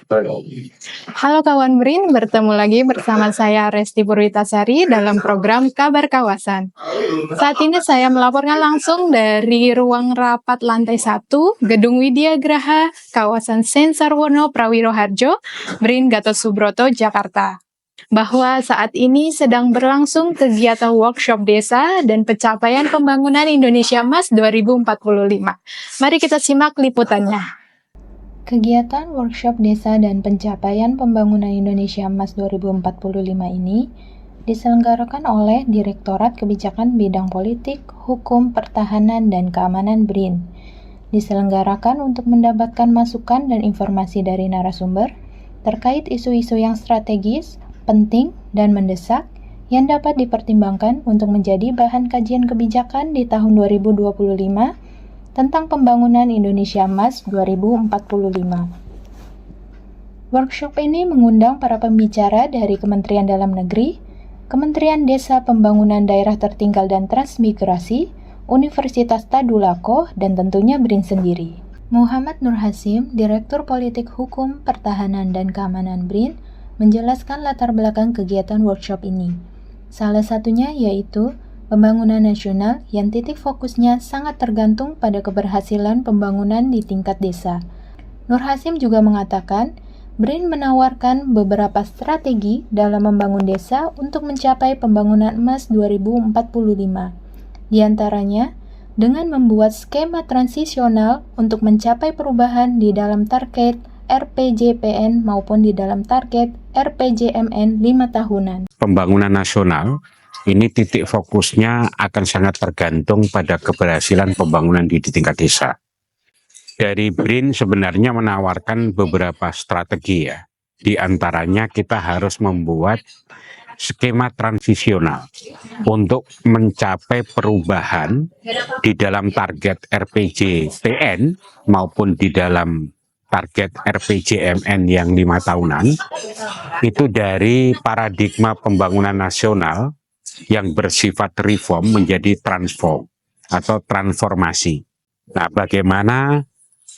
Halo kawan BRIN, bertemu lagi bersama saya Resti Purwitasari dalam program Kabar Kawasan. Saat ini saya melaporkan langsung dari ruang rapat lantai 1, Gedung Widya Graha, kawasan Sensarwono Prawiroharjo, BRIN Gatot Subroto, Jakarta. Bahwa saat ini sedang berlangsung kegiatan workshop desa dan pencapaian pembangunan Indonesia Emas 2045. Mari kita simak liputannya. Kegiatan workshop desa dan pencapaian pembangunan Indonesia Emas 2045 ini diselenggarakan oleh Direktorat Kebijakan Bidang Politik, Hukum, Pertahanan, dan Keamanan BRIN. Diselenggarakan untuk mendapatkan masukan dan informasi dari narasumber terkait isu-isu yang strategis, penting, dan mendesak yang dapat dipertimbangkan untuk menjadi bahan kajian kebijakan di tahun 2025 tentang pembangunan Indonesia Emas 2045. Workshop ini mengundang para pembicara dari Kementerian Dalam Negeri, Kementerian Desa Pembangunan Daerah Tertinggal dan Transmigrasi, Universitas Tadulako, dan tentunya BRIN sendiri. Muhammad Nur Hasim, Direktur Politik Hukum, Pertahanan, dan Keamanan BRIN, menjelaskan latar belakang kegiatan workshop ini. Salah satunya yaitu pembangunan nasional yang titik fokusnya sangat tergantung pada keberhasilan pembangunan di tingkat desa. Nur Hasim juga mengatakan, BRIN menawarkan beberapa strategi dalam membangun desa untuk mencapai pembangunan emas 2045. Di antaranya, dengan membuat skema transisional untuk mencapai perubahan di dalam target RPJPN maupun di dalam target RPJMN 5 tahunan. Pembangunan nasional ini titik fokusnya akan sangat tergantung pada keberhasilan pembangunan di tingkat desa. Dari BRIN sebenarnya menawarkan beberapa strategi ya. Di antaranya kita harus membuat skema transisional untuk mencapai perubahan di dalam target RPJPN maupun di dalam target RPJMN yang 5 tahunan. Itu dari paradigma pembangunan nasional yang bersifat reform menjadi transform atau transformasi. Nah, bagaimana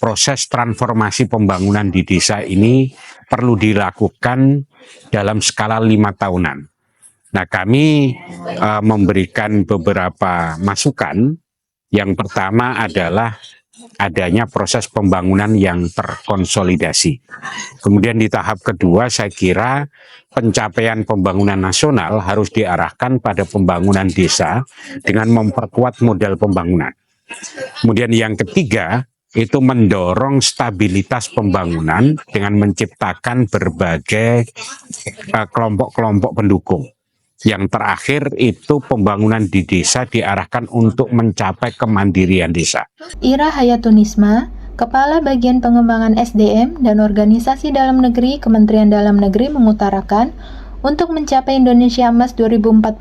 proses transformasi pembangunan di desa ini perlu dilakukan dalam skala 5 tahunan. Nah, kami memberikan beberapa masukan. Yang pertama adalah adanya proses pembangunan yang terkonsolidasi. Kemudian di tahap kedua saya kira pencapaian pembangunan nasional harus diarahkan pada pembangunan desa dengan memperkuat modal pembangunan. Kemudian yang ketiga itu mendorong stabilitas pembangunan dengan menciptakan berbagai kelompok-kelompok pendukung. Yang terakhir itu pembangunan di desa diarahkan untuk mencapai kemandirian desa. Ira Hayatunisma, Kepala Bagian Pengembangan SDM dan Organisasi Dalam Negeri Kementerian Dalam Negeri mengutarakan, untuk mencapai Indonesia Emas 2045,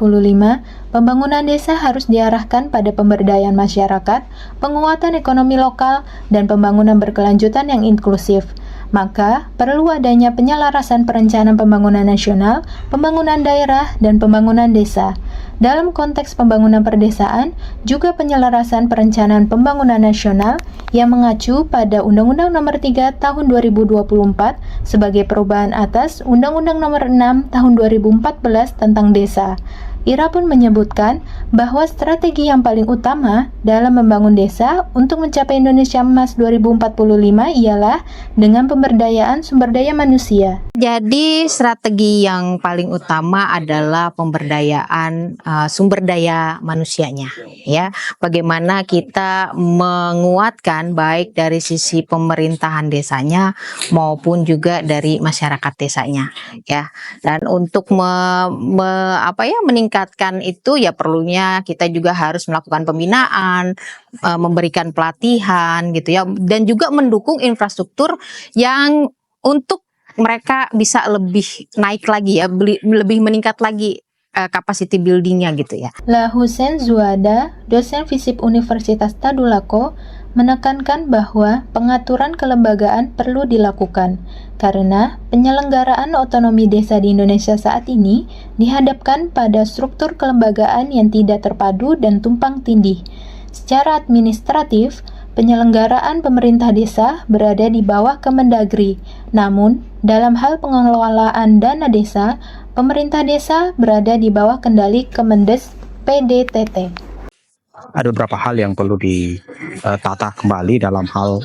pembangunan desa harus diarahkan pada pemberdayaan masyarakat, penguatan ekonomi lokal, dan pembangunan berkelanjutan yang inklusif. Maka, perlu adanya penyelarasan perencanaan pembangunan nasional, pembangunan daerah, dan pembangunan desa. Dalam konteks pembangunan perdesaan, juga penyelarasan perencanaan pembangunan nasional yang mengacu pada Undang-Undang Nomor 3 Tahun 2024 sebagai perubahan atas Undang-Undang Nomor 6 Tahun 2014 tentang desa. Ira pun menyebutkan bahwa strategi yang paling utama dalam membangun desa untuk mencapai Indonesia Emas 2045 ialah dengan pemberdayaan sumber daya manusia. Jadi strategi yang paling utama adalah pemberdayaan sumber daya manusianya, ya. Bagaimana kita menguatkan baik dari sisi pemerintahan desanya maupun juga dari masyarakat desanya, ya. Dan untuk meningkatkan itu ya perlunya kita juga harus melakukan pembinaan, memberikan pelatihan gitu ya, dan juga mendukung infrastruktur yang untuk mereka bisa lebih naik lagi ya, lebih meningkat lagi capacity buildingnya gitu ya. La Hussein Zuada, dosen FISIP Universitas Tadulako, menekankan bahwa pengaturan kelembagaan perlu dilakukan karena penyelenggaraan otonomi desa di Indonesia saat ini dihadapkan pada struktur kelembagaan yang tidak terpadu dan tumpang tindih. Secara administratif, penyelenggaraan pemerintah desa berada di bawah Kemendagri, namun Dalam hal pengelolaan dana desa, pemerintah desa berada di bawah kendali Kemendes PDTT. Ada beberapa hal yang perlu ditata kembali dalam hal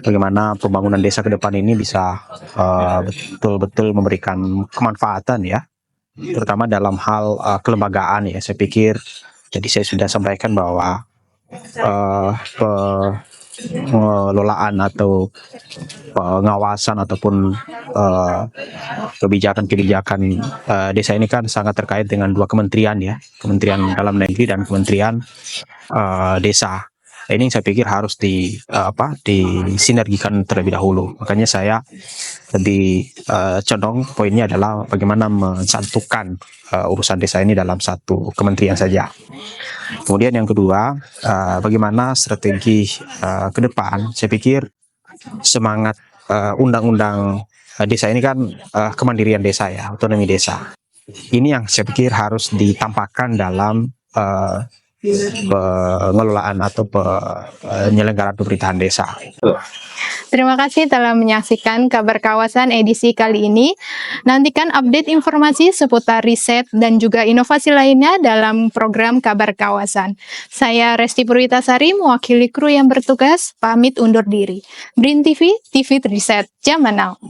bagaimana pembangunan desa ke depan ini bisa betul-betul memberikan kemanfaatan ya, terutama dalam hal kelembagaan ya. Saya pikir tadi saya sudah sampaikan bahwa pengelolaan atau pengawasan ataupun kebijakan-kebijakan desa ini kan sangat terkait dengan dua kementerian ya, Kementerian Dalam Negeri dan Kementerian Desa. Ini saya pikir harus disinergikan terlebih dahulu. Makanya saya lebih condong poinnya adalah bagaimana mencantumkan urusan desa ini dalam satu kementerian saja. Kemudian yang kedua, bagaimana strategi ke depan. Saya pikir semangat undang-undang desa ini kan kemandirian desa ya, otonomi desa. Ini yang saya pikir harus ditampakkan dalam pengelolaan atau penyelenggaraan pemerintahan desa. Terima kasih telah menyaksikan Kabar Kawasan edisi kali ini. Nantikan update informasi seputar riset dan juga inovasi lainnya dalam program Kabar Kawasan. Saya Resti Purwitasari, mewakili kru yang bertugas, pamit undur diri. BRIN TV, TV Riset, Zaman Now.